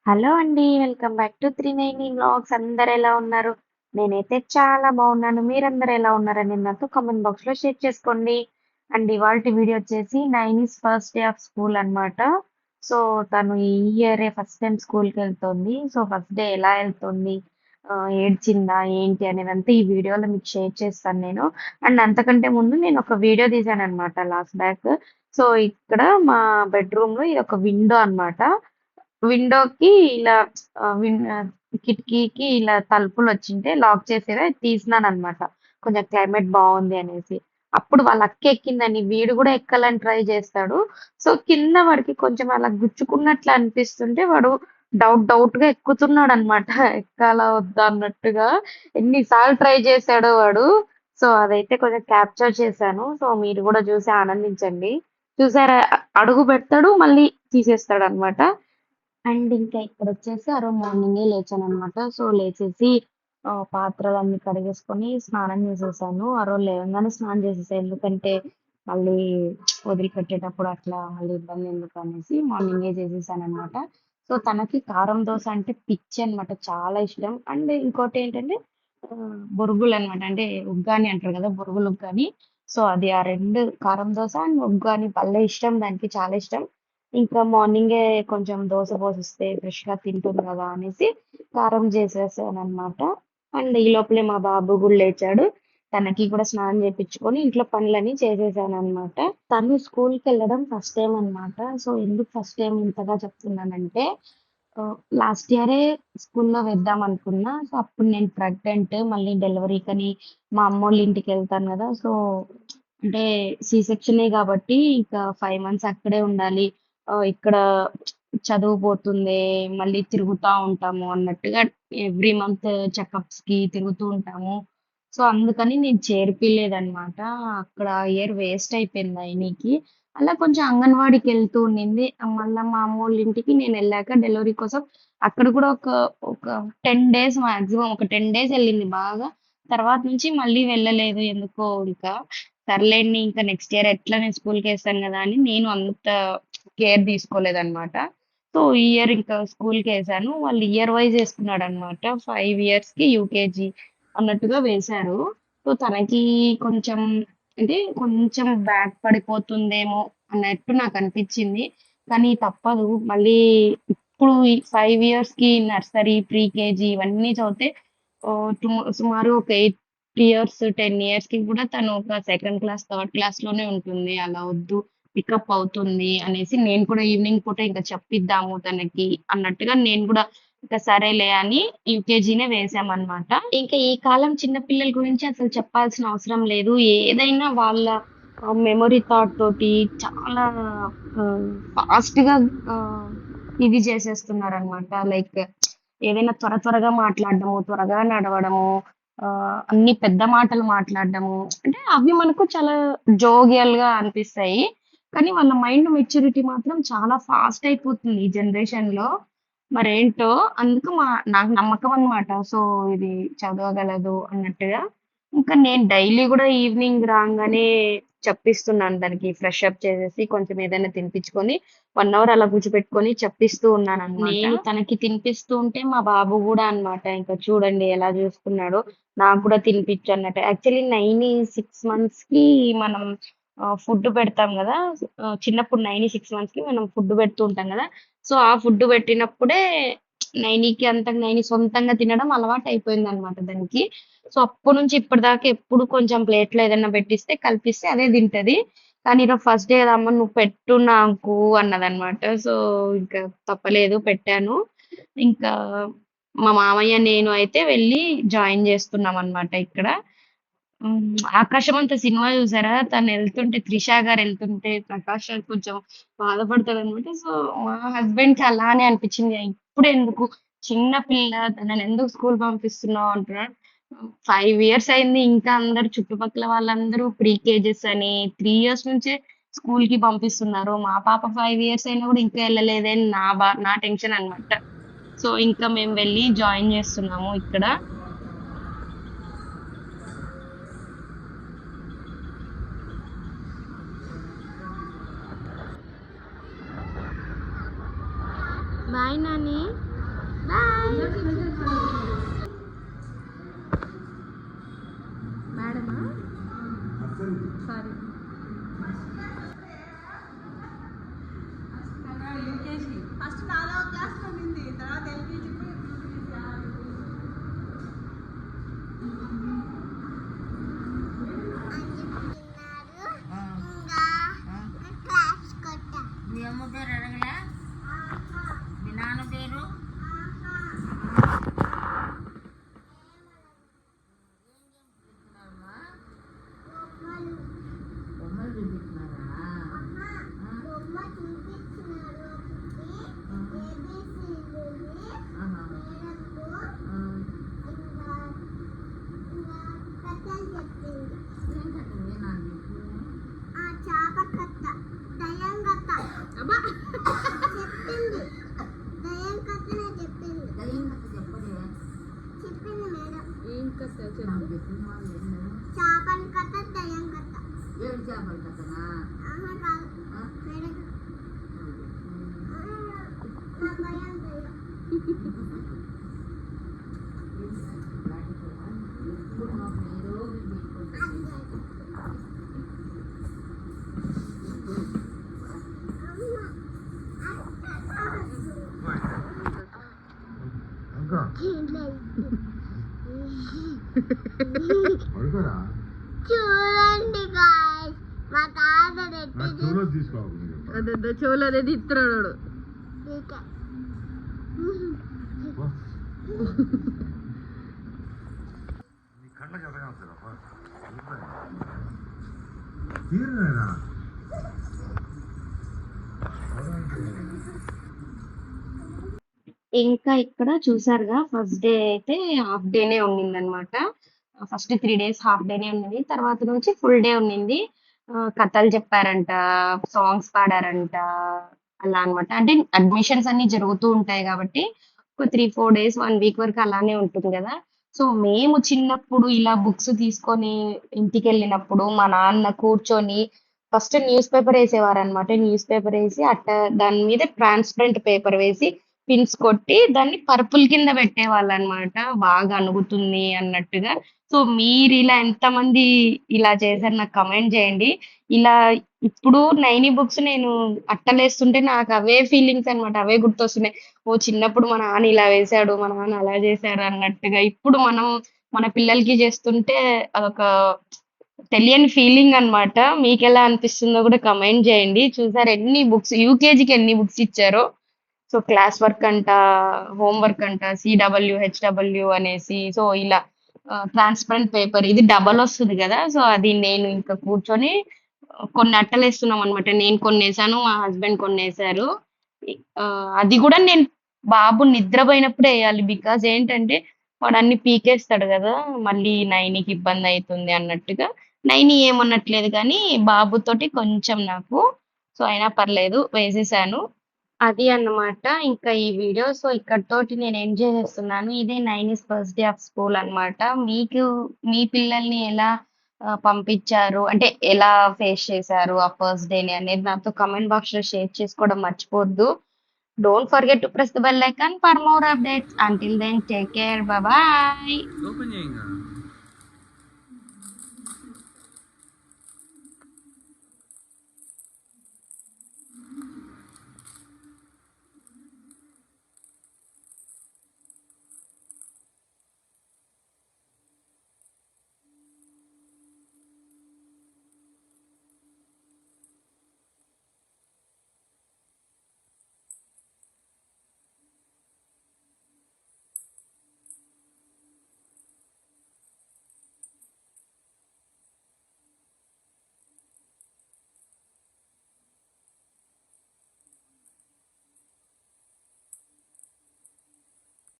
Hello అండి. Welcome back to 390 vlogs. అందరూ ఎలా ఉన్నారు? నేనైతే చాలా బాగున్నాను. మీరందరూ ఎలా ఉన్నారని నాతో కామెంట్ బాక్స్‌లో షేర్ చేసుకోండి. అండ్ ఇవాల్టి వీడియో వచ్చేసి Naini's first day of school అన్నమాట. సో, తను ఈ ఇయరే ఫస్ట్ టైమ్ స్కూల్‌కెళ్తోంది. సో, ఫస్ట్ డే ఎలా ఎళ్తుంది? ఏడ్చిందా? ఏంటి? అనేదంతా ఈ వీడియోలో మీకు షేర్ చేస్తాను నేను. అండ్ అంతకంటే ముందు నేను ఒక వీడియో తీశానన్నమాట లాస్ట్ బ్యాక్. సో, ఇక్కడ మా బెడ్‌రూమ్‌లో ఇదొక విండో అన్నమాట. విండోకి ఇలా కిటికీకి ఇలా తలుపులొచ్చింటే లాక్ చేసేవి అవి తీసినాననమాట. కొంచెం క్లైమేట్ బావుంది అనేసి. అప్పుడు వాళ్ళ అక్క ఎక్కిందని వీడు గూడా ఎక్కాలని ట్రై చేస్తాడు. సో, కింద వాడికి కొంచెం అలా గుచ్చుకున్నట్లు అనిపిస్తుంటే వాడు డౌట్‌గా ఎక్కుతున్నాడనమాట. ఎక్కాలా? వద్దా? అన్నట్టుగా ఎన్ని సార్లు ట్రై చేశాడో వాడు. సో, అదైతే కొంచెం క్యాప్చర్ చేశాను. సో, మీరు గూడా చూసి ఆనందించండి. చూసారా? అడుగు పెడతాడు మళ్ళీ తీసేస్తాడనమాట. అండ్ ఇంకా ఇక్కడొచ్చేసి ఆ రోజు మార్నింగే లేచాననమాట. సో, లేచేసి పాత్రలన్నీ కడిగేసుకొని స్నానం చేసేసాను. ఆ రోజు లేవంగానే స్నానం చేసేసా. ఎందుకంటే మళ్ళీ వదిలిపెట్టేటప్పుడు అట్లా మళ్ళీ ఇబ్బందెందుకనేసి మార్నింగే చేసేసాననమాట. సో, తనకి కారం దోస అంటే పిచ్చనమాట. చాలా ఇష్టం. అండ్ ఇంకోటేంటంటే బొరుగులనమాట. అంటే ఉగ్గాని అంటారు కదా! బొరుగులు ఉగ్గాని. సో, అది ఆ 2 కారం దోస అండ్ ఉగ్గాని భలే ఇష్టం దానికి. చాలా ఇష్టం. ఇంకా మార్నింగే కొంచెం దోస పోసిస్తే ఫ్రెష్‌గా తింటుంది గదా! అనేసి కారం చేసేసాననమాట. అండ్ ఈ లోపలే మా బాబు గూడా లేచాడు. తనకి కూడా స్నానం చేపించుకొని ఇంట్లో పనులన్నీ చేసేసాననమాట. తను స్కూల్‌కెళ్ళడం ఫస్ట్ టైమ్ అనమాట. సో, ఎందుకు ఫస్ట్ టైమ్ ఇంతగా చెప్తున్నానంటే లాస్ట్ ఇయరే స్కూల్‌లో వేద్దామనుకున్నా. సో, అప్పుడు నేను ప్రెగ్నెంట్. మళ్ళీ డెలివరీకని మా అమ్మోళ్ళ ఇంటికెళ్తాను గదా! సో, అంటే సి సెక్షనే గాబట్టి ఇంకా 5 మంత్స్ అక్కడే ఉండాలి. ఇక్కడ చదువు పోతుంది. మళ్ళీ తిరుగుతా ఉంటాము అన్నట్టుగా ఎవ్రీ మంత్ చెకప్స్‌కి తిరుగుతూ ఉంటాము. సో, అందుకని నేను చేర్పియలేదనమాట. అక్కడ ఇయర్ వేస్ట్ అయిపోయింది అయినికి. అలా కొంచెం అంగన్‌వాడికెళ్తూ ఉండింది. మళ్ళా మా అమ్మోళ్ళింటికి నేనెళ్ళాక డెలివరీ కోసం అక్కడ కూడా ఒక 10 డేస్ మాక్సిమం ఒక 10 డేస్ ఎళ్ళింది బాగా. తర్వాత నుంచి మళ్ళీ వెళ్ళలేదు ఎందుకో ఇంకా. సర్లేండి ఇంకా నెక్స్ట్ ఇయర్ ఎట్లా నేను స్కూల్‌కేస్తాను గదా! అని నేను అంత కేర్ తీసుకోలేదనమాట. సో, ఈ ఇయర్ ఇంకా స్కూల్‌కేసాను. వాళ్ళు ఇయర్ వైస్ ఏసుకున్నాడనమాట. 5 ఇయర్స్‌కి యూకేజీ అన్నట్టుగా వేశారు. సో, తనకి కొంచెం అంటే కొంచెం బ్యాక్ పడిపోతుందేమో అన్నట్టు నాకనిపిచ్చింది. కానీ తప్పదు. మళ్ళీ ఇప్పుడు ఈ 5 ఇయర్స్‌కి నర్సరీ, ప్రీ కేజీ ఇవన్నీ చదివితే సుమారు ఒక 8 ఇయర్స్, 10 ఇయర్స్‌కి కూడా తను ఒక సెకండ్ క్లాస్, థర్డ్ క్లాస్‌లోనే ఉంటుంది. అలా వద్దు పికప్ అవుతుంది అనేసి నేను కూడా ఈవినింగ్ పూట ఇంక చెప్పిద్దాము తనకి అన్నట్టుగా నేను గూడా ఇక సరేలే అని యూకేజీనే వేశామనమాట. ఇంకా ఈ కాలం చిన్న పిల్లల గురించి అసలు చెప్పాల్సిన అవసరం లేదు. ఏదైనా వాళ్ళ మెమరీ థాట్ తోటి చాలా ఆహ్, ఫాస్ట్‌గా ఆహ్, ఇది చేసేస్తున్నారనమాట. లైక్ ఏదైనా త్వరగా మాట్లాడడము, త్వరగా నడవడము, అన్ని పెద్ద మాటలు మాట్లాడడము. అంటే అవి మనకు చాలా జోవియల్‌గా అనిపిస్తాయి. కానీ వాళ్ళ మైండ్ మెచ్యూరిటీ మాత్రం చాలా ఫాస్ట్ అయిపోతుంది ఈ జనరేషన్‌లో. మరేంటో అందుకు నాకు నమ్మకం అన్నమాట. సో, ఇది చదవగలదు అన్నట్టుగా. ఇంకా నేను డైలీ గూడా ఈవినింగ్ రాంగానే చెప్పిస్తున్నాను దానికి ఫ్రెష్ అప్ చేసేసి కొంచెం ఏదైనా తినిపించుకొని 1 అవర్ అలా కూర్చోపెట్టుకొని చెప్పిస్తూ ఉన్నానన్నమాట. నేను తనకి తినిపిస్తూ ఉంటే మా బాబు గూడా అన్నమాట. ఇంకా చూడండి ఎలా చూస్తున్నాడో. నాకు కూడా తినిపించు అన్నట్టు. యాక్చువల్లీ 6 మంత్స్‌కి మనం ఫుడ్ పెడతాం గదా! చిన్నప్పుడు 6 మంత్స్‌కి మనం ఫుడ్ పెడుతూ ఉంటాం గదా! సో, ఆ ఫుడ్ పెట్టినప్పుడే నైనికి అంతకు నైని సొంతంగా తినడం అలవాటయిపోయిందనమాట దానికి. సో, అప్పటినుంచి ఇప్పటిదాకా ఎప్పుడు కొంచెం ప్లేట్‌లో ఏదన్నా పెట్టిస్తే కలిపిస్తే అదే తింటది. కానీ ఈరోజు ఫస్ట్ డే కదా! అమ్మ నువ్వు పెట్టు నాకు అన్నదనమాట. సో, ఇంకా తప్పలేదు పెట్టాను. ఇంకా మా మామయ్య, నేను అయితే వెళ్లి జాయిన్ చేస్తున్నామనమాట ఇక్కడ. 'ఆకాశమంత' సినిమా చూసారా? తనెళ్తుంటే 'త్రిష' గారెళ్తుంటే 'ప్రకాష్ రాజ్' కొంచెం బాధపడతాడనమాట. సో, మా హస్బెండ్‌కి అలానే అనిపిచ్చింది. ఇప్పుడెందుకు చిన్న పిల్ల తననెందుకు స్కూల్ పంపిస్తున్నావు అంటున్నాడు. 5 ఇయర్స్ అయింది. ఇంకా అందరూ చుట్టుపక్కల వాళ్ళందరూ ప్రీ కేజెస్ అని 3 ఇయర్స్ నుంచే స్కూల్‌కి పంపిస్తున్నారు. మా పాప 5 ఇయర్స్ అయినా గూడా ఇంకా ఎళ్ళలేదే అని నా టెన్షన్ అనమాట. సో, ఇంకా మేము వెళ్లి జాయిన్ చేస్తున్నాము ఇక్కడ. బాయ్ నాని. బాయ్ మేడమా సారీ ఫస్ట్ 4వ క్లాస్లో ఉంది, తర్వాత ఎల్కేజీ మీ అమ్మ పేరు అడగలే, మీ నాన్న పేరు బొమ్మలు చూపిస్తున్నారా? చేపల కథ, దయ్యం కథ. ఏడు చేపల కథనా? చూడండి గాయ్స్, మా తాత అదే చెవులు అనేది ఇస్తున్నాడు. ఇంకా ఇక్కడ చూసారుగా ఫస్ట్ డే అయితే హాఫ్ డేనే ఉండిందనమాట. ఫస్ట్ 3 డేస్ హాఫ్ డేనే ఉన్నది. తర్వాత నుంచి ఫుల్ డే ఉన్నింది. కథలు చెప్పారంట, సాంగ్స్ పాడారంట అలా అన్నమాట. అంటే అడ్మిషన్స్ అన్నీ జరుగుతూ ఉంటాయి కాబట్టి ఒక 3, 4 డేస్, 1 వీక్ వరకు అలానే ఉంటుంది గదా! సో, మేము చిన్నప్పుడు ఇలా బుక్స్ తీసుకొని ఇంటికెళ్ళినప్పుడు మా నాన్న కూర్చొని ఫస్ట్ న్యూస్ పేపర్ ఏసేవారనమాట. న్యూస్ పేపర్ ఏసి దాని మీద ట్రాన్స్‌పరెంట్ పేపర్ వేసి పిన్స్ కొట్టి దాన్ని పరుపుల కింద పెట్టేవాళ్ళనమాట. బాగా అణుగుతుంది అన్నట్టుగా. సో, మీరిలా ఎంతమంది ఇలా చేశారు నాకు కమెంట్ జేయండి. ఇలా ఇప్పుడు నైని బుక్స్ నేను అట్టలేస్తుంటే నాకు అవే ఫీలింగ్స్ అనమాట. అవే గుర్తొస్తున్నాయి. ఓహ్! చిన్నప్పుడు మా నాన్న ఇలా వేశాడు, మా నాన్న అలా చేశారు అన్నట్టుగా. ఇప్పుడు మనం మన పిల్లలకి చేస్తుంటే అదొక తెలియని ఫీలింగ్ అనమాట. మీకెలా అనిపిస్తుందో కూడా కమెంట్ జేయండి. చూసారా ఎన్ని బుక్స్ యూకేజీకి ఎన్ని బుక్స్ ఇచ్చారో. సో, క్లాస్ వర్క్ అంట, హోమ్ వర్క్ అంట, సీడబ్ల్యూ, హెచ్‌డబ్ల్యూ అనేసి సో, ఇలా ట్రాన్స్‌పరెంట్ పేపర్ ఇది డబల్ వస్తది గదా! సో, అది నేను ఇంకా కూర్చొని కొన్ని అట్టలేస్తున్నామనమాట. నేను కొన్నేసాను, మా హస్బెండ్ కొన్నేసారు. అది గూడా నేను బాబు నిద్రబోయినప్పుడే ఎయాలి. బికాజ్ ఏంటంటే వాడన్ని పీకేస్తాడు గదా! మళ్ళీ నైనికి ఇబ్బందయితుంది అన్నట్టుగా. నైని ఏమనట్లేదు గానీ బాబుతోటి కొంచెం నాకు. సో, అయినా పర్లేదు వేసేసాను. అది అన్నమాట. ఇంకా ఈ వీడియో. సో, ఇక్కడితోటి నేను ఎండ్ చేసేస్తున్నాను. ఇదే నైనిస్ ఫస్ట్ డే ఆఫ్ స్కూల్ అన్నమాట. మీకు మీ పిల్లల్ని ఎలా పంపించారు? అంటే ఎలా ఫేస్ చేశారు ఆ ఫస్ట్ డేని అనేది నాతో కామెంట్ బాక్స్‌లో షేర్ చేసుకోవడం మర్చిపోవద్దు. Don't forget to press the bell icon for more updates. Until then take care. Bye. Open చేయంగా.